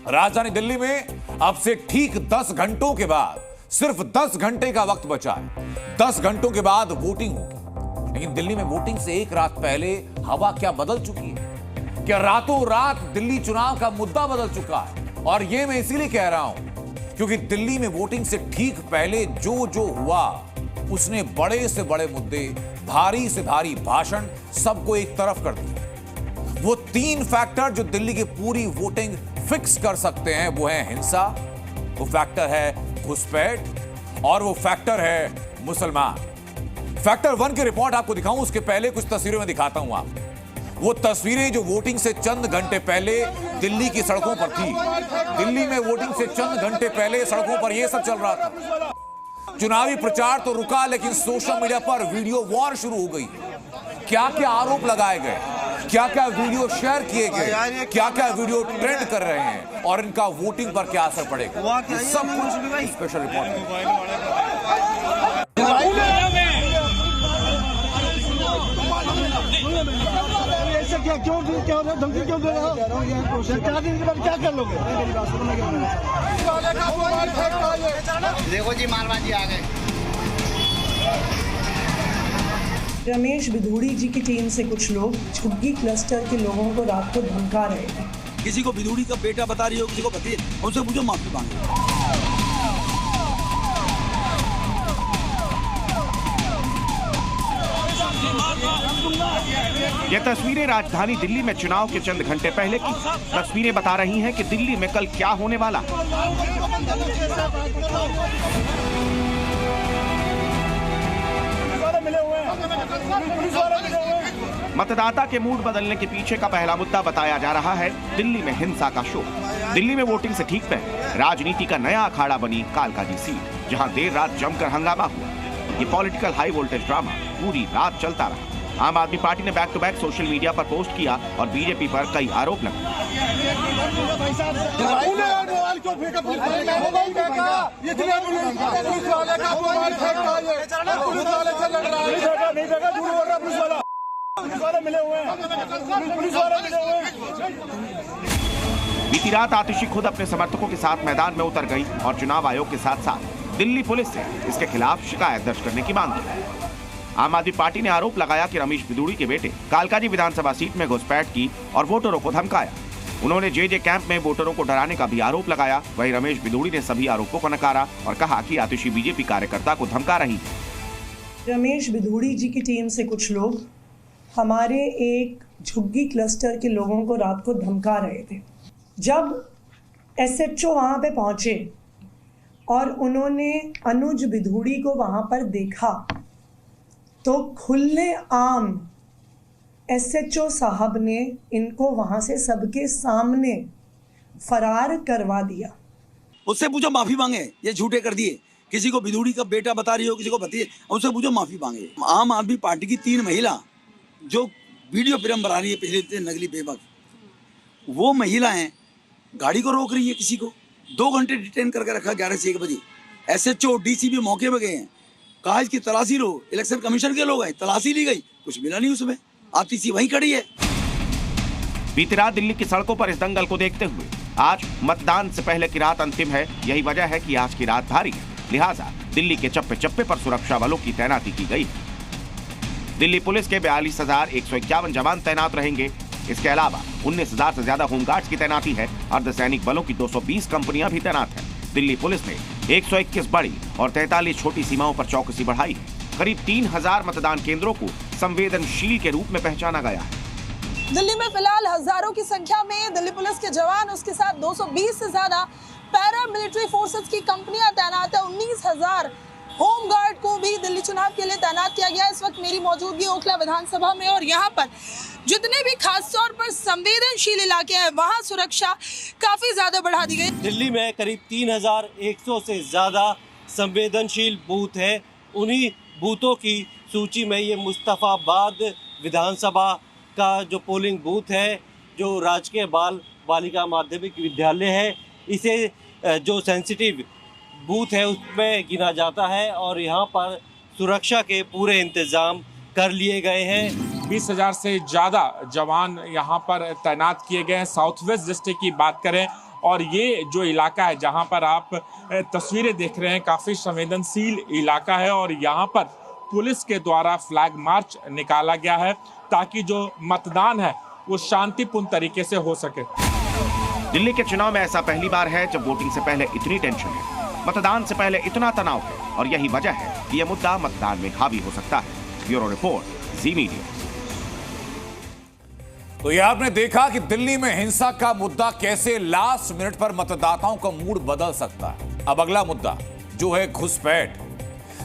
राजधानी दिल्ली में अब से ठीक 10 घंटों के बाद, सिर्फ 10 घंटे का वक्त बचा है। 10 घंटों के बाद वोटिंग होगी। लेकिन दिल्ली में वोटिंग से एक रात पहले हवा क्या बदल चुकी है? क्या रातों रात दिल्ली चुनाव का मुद्दा बदल चुका है? और यह मैं इसीलिए कह रहा हूं क्योंकि दिल्ली में वोटिंग से ठीक पहले जो जो हुआ उसने बड़े से बड़े मुद्दे, भारी से भारी भाषण सबको एक तरफ कर दिया। वो 3 फैक्टर जो दिल्ली की पूरी वोटिंग फिक्स कर सकते हैं वो है हिंसा, वो फैक्टर है घुसपैठ और वो फैक्टर है मुसलमान। फैक्टर 1 की रिपोर्ट आपको दिखाऊं उसके पहले कुछ तस्वीरें में दिखाता हूं आपको। वो तस्वीरें जो वोटिंग से चंद घंटे पहले दिल्ली की सड़कों पर थी। दिल्ली में वोटिंग से चंद घंटे पहले सड़कों पर यह सब चल रहा था। चुनावी प्रचार तो रुका लेकिन सोशल मीडिया पर वीडियो वॉर शुरू हो गई। क्या क्या आरोप लगाए गए, क्या क्या वीडियो शेयर किए गए, क्या क्या वीडियो ट्रेंड कर रहे हैं और इनका वोटिंग पर क्या असर पड़ेगा, सब कुछ स्पेशल रिपोर्ट में। क्या धमकी क्यों दे रहे हो? 4 दिन के बाद क्या कर लोगे? देखो जी, मालवाजी आ गए। रमेश बिधूड़ी जी की टीम से कुछ लोग झुग्गी क्लस्टर के लोगों को रात को धमका रहे थे। किसी को बिधूड़ी का बेटा बता रही हो, किसी को भतीजा, उनसे पूछो, माफी मांगे। ये तस्वीरें राजधानी दिल्ली में चुनाव के चंद घंटे पहले की तस्वीरें बता रही हैं कि दिल्ली में कल क्या होने वाला। मतदाता के मूड बदलने के पीछे का पहला मुद्दा बताया जा रहा है दिल्ली में हिंसा का शोर। दिल्ली में वोटिंग से ठीक पहले राजनीति का नया अखाड़ा बनी कालकाजी सीट, जहां देर रात जमकर हंगामा हुआ। ये पॉलिटिकल हाई वोल्टेज ड्रामा पूरी रात चलता रहा। आम आदमी पार्टी ने back to back social media पर पोस्ट किया और बीजेपी पर कई आरोप लगाए। बीती रात आतिशी खुद अपने समर्थकों के साथ मैदान में उतर गई और चुनाव आयोग के साथ साथ दिल्ली पुलिस से इसके खिलाफ शिकायत दर्ज करने की मांग की। आम आदमी पार्टी ने आरोप लगाया कि रमेश बिधूड़ी के बेटे कालकाजी विधानसभा सीट में घुसपैठ की और वोटरों को धमकाया। उन्होंने जे कैंप में वोटरों को डराने का भी आरोप लगाया। वहीं रमेश बिधूड़ी ने सभी आरोपों को नकारा और कहा कि आतिशी बीजेपी कार्यकर्ता को धमका रही है। रमेश बिधूड़ी जी की टीम से कुछ लोग हमारे एक झुग्गी क्लस्टर के लोगों को रात को धमका रहे थे। जब SHO वहां पे पहुंचे और उन्होंने अनुज बिधूड़ी को वहां पर देखा तो खुले आम SHO साहब ने इनको वहां से सबके सामने फरार करवा दिया। उससे पूछो, माफी मांगे। ये झूठे कर दिए। किसी को बिधूड़ी का बेटा बता रही हो, किसी को भतीजे, उनसे पूछो, माफी मांगे। आम आदमी पार्टी की 3 महिला जो वीडियो फिल्म बना रही है पिछले दिन, नकली बेबक, वो महिलाएं गाड़ी को रोक रही है। किसी को 2 घंटे डिटेन करके रखा 11 से 1 बजे। SHO DC भी मौके पर गए हैं, कहा इसकी तलाशी लो। इलेक्शन कमीशन के लोग आए, तलाशी ली गई, कुछ मिला नहीं उसमें। आतिशी वहीं खड़ी है। बीती रात दिल्ली की सड़कों पर इस दंगल को देखते हुए आज मतदान से पहले की रात अंतिम है। यही वजह है कि आज की रात भारी है, लिहाजा दिल्ली के चप्पे चप्पे पर सुरक्षा बलों की तैनाती की गई। दिल्ली पुलिस के 42,151 जवान तैनात रहेंगे। इसके अलावा 19,000 से ज्यादा होमगार्ड्स की तैनाती है। अर्धसैनिक बलों की 220 कंपनियां भी तैनात हैं। दिल्ली पुलिस ने 121 बड़ी और 43 छोटी सीमाओं पर चौकसी बढ़ाई है। करीब 3,000 मतदान केंद्रों को संवेदनशील के रूप में पहचाना गया है। दिल्ली में फिलहाल हजारों की संख्या में दिल्ली पुलिस के जवान, उसके साथ 220 से ज्यादा पैरा मिलिट्री फोर्सेस की कंपनियां तैनात है। 19,000 होमगार्ड को भी दिल्ली चुनाव के लिए तैनात किया गया है। इस वक्त मेरी मौजूदगी ओखला विधानसभा में और यहाँ पर जितने भी खास तौर पर संवेदनशील इलाके हैं वहाँ सुरक्षा काफी ज्यादा बढ़ा दी गई। दिल्ली में करीब 3,100 से ज्यादा संवेदनशील बूथ है। उन्हीं बूथों की सूची में ये मुस्तफाबाद विधानसभा का जो पोलिंग बूथ है, जो राजकीय बाल बालिका माध्यमिक विद्यालय है, इसे जो सेंसिटिव बूथ है उसमें गिना जाता है और यहाँ पर सुरक्षा के पूरे इंतजाम कर लिए गए हैं। 20,000 से ज़्यादा जवान यहाँ पर तैनात किए गए हैं। साउथ वेस्ट डिस्ट्रिक्ट की बात करें और ये जो इलाका है जहां पर आप तस्वीरें देख रहे हैं, काफी संवेदनशील इलाका है और यहाँ पर पुलिस के द्वारा फ्लैग मार्च निकाला गया है ताकि जो मतदान है वो शांतिपूर्ण तरीके से हो सके। दिल्ली के चुनाव में ऐसा पहली बार है जब वोटिंग से पहले इतनी टेंशन है, मतदान से पहले इतना तनाव है और यही वजह है कि यह मुद्दा मतदान में हावी हो सकता है। ब्यूरो रिपोर्ट, जी मीडिया। तो यह आपने देखा कि दिल्ली में हिंसा का मुद्दा कैसे लास्ट मिनट पर मतदाताओं का मूड बदल सकता है। अब अगला मुद्दा जो है घुसपैठ।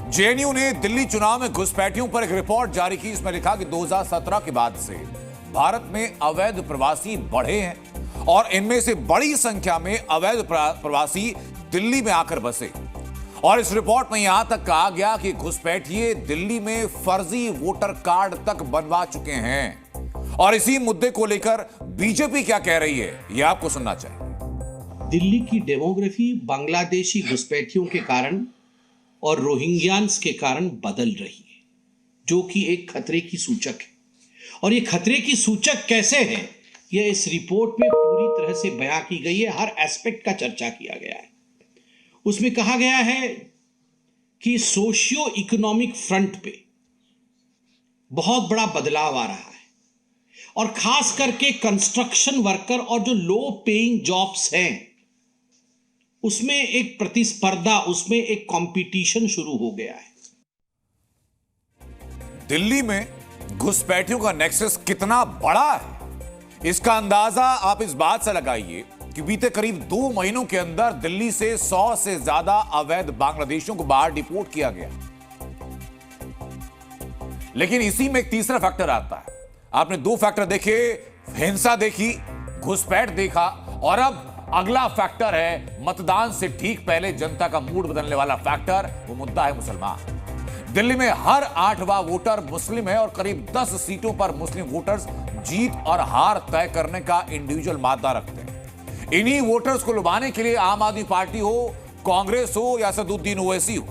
जेएनयू ने दिल्ली चुनाव में घुसपैठियों पर एक रिपोर्ट जारी की। इसमें लिखा कि 2017 के बाद से भारत में अवैध प्रवासी बढ़े हैं और इनमें से बड़ी संख्या में अवैध प्रवासी दिल्ली में आकर बसे। और इस रिपोर्ट में यहां तक कहा गया कि घुसपैठिए दिल्ली में फर्जी वोटर कार्ड तक बनवा चुके हैं। और इसी मुद्दे को लेकर बीजेपी क्या कह रही है, यह आपको सुनना चाहिए। दिल्ली की डेमोग्राफी बांग्लादेशी घुसपैठियों के कारण और रोहिंग्यान्स के कारण बदल रही है, जो कि एक खतरे की सूचक है। और ये खतरे की सूचक कैसे है, यह इस रिपोर्ट में पूरी तरह से बयां की गई है। हर एस्पेक्ट का चर्चा किया गया है। उसमें कहा गया है कि सोशियो इकोनॉमिक फ्रंट पे बहुत बड़ा बदलाव आ रहा है और खास करके कंस्ट्रक्शन वर्कर और जो लो पेइंग जॉब्स हैं उसमें एक प्रतिस्पर्धा, उसमें एक कंपटीशन शुरू हो गया है। दिल्ली में घुसपैठियों का नेक्सस कितना बड़ा है, इसका अंदाजा आप इस बात से लगाइए कि बीते करीब 2 महीनों के अंदर दिल्ली से 100 से ज्यादा अवैध बांग्लादेशियों को बाहर डिपोर्ट किया गया। लेकिन इसी में एक तीसरा फैक्टर आता है। आपने 2 फैक्टर देखे, हिंसा देखी, घुसपैठ देखा, और अब अगला फैक्टर है मतदान से ठीक पहले जनता का मूड बदलने वाला फैक्टर। वो मुद्दा है मुसलमान। दिल्ली में हर 8वां वोटर मुस्लिम है और करीब 10 सीटों पर मुस्लिम वोटर्स जीत और हार तय करने का इंडिविजुअल मादा रखते हैं। इन्हीं वोटर्स को लुभाने के लिए आम आदमी पार्टी हो, कांग्रेस हो या असदुद्दीन ओवैसी हो,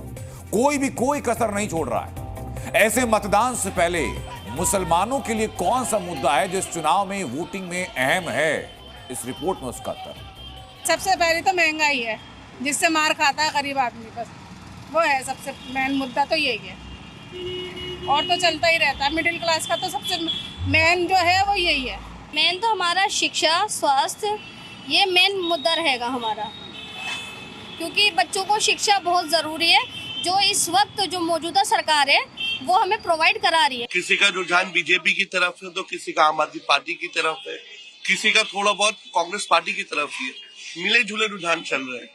कोई कसर नहीं छोड़ रहा है। ऐसे मतदान से पहले मुसलमानों के लिए कौन सा मुद्दा है जो इस चुनाव में वोटिंग में अहम है, इस रिपोर्ट में उसका उत्तर। सबसे पहले तो महंगाई है, जिससे मार खाता है गरीब आदमी, बस वो है सबसे मेन मुद्दा, तो यही है। और तो चलता ही रहता है, मिडिल क्लास का तो सबसे मेन जो है वो यही है। मेन तो हमारा शिक्षा, स्वास्थ्य, ये मेन मुद्दा रहेगा हमारा, क्योंकि बच्चों को शिक्षा बहुत ज़रूरी है, जो इस वक्त जो मौजूदा सरकार है वो हमें प्रोवाइड करा रही है। किसी का रुझान बीजेपी की तरफ है तो किसी का आम आदमी पार्टी की तरफ है, किसी का थोड़ा बहुत कांग्रेस पार्टी की तरफ ही है। मिले जुले रुझान चल रहे हैं।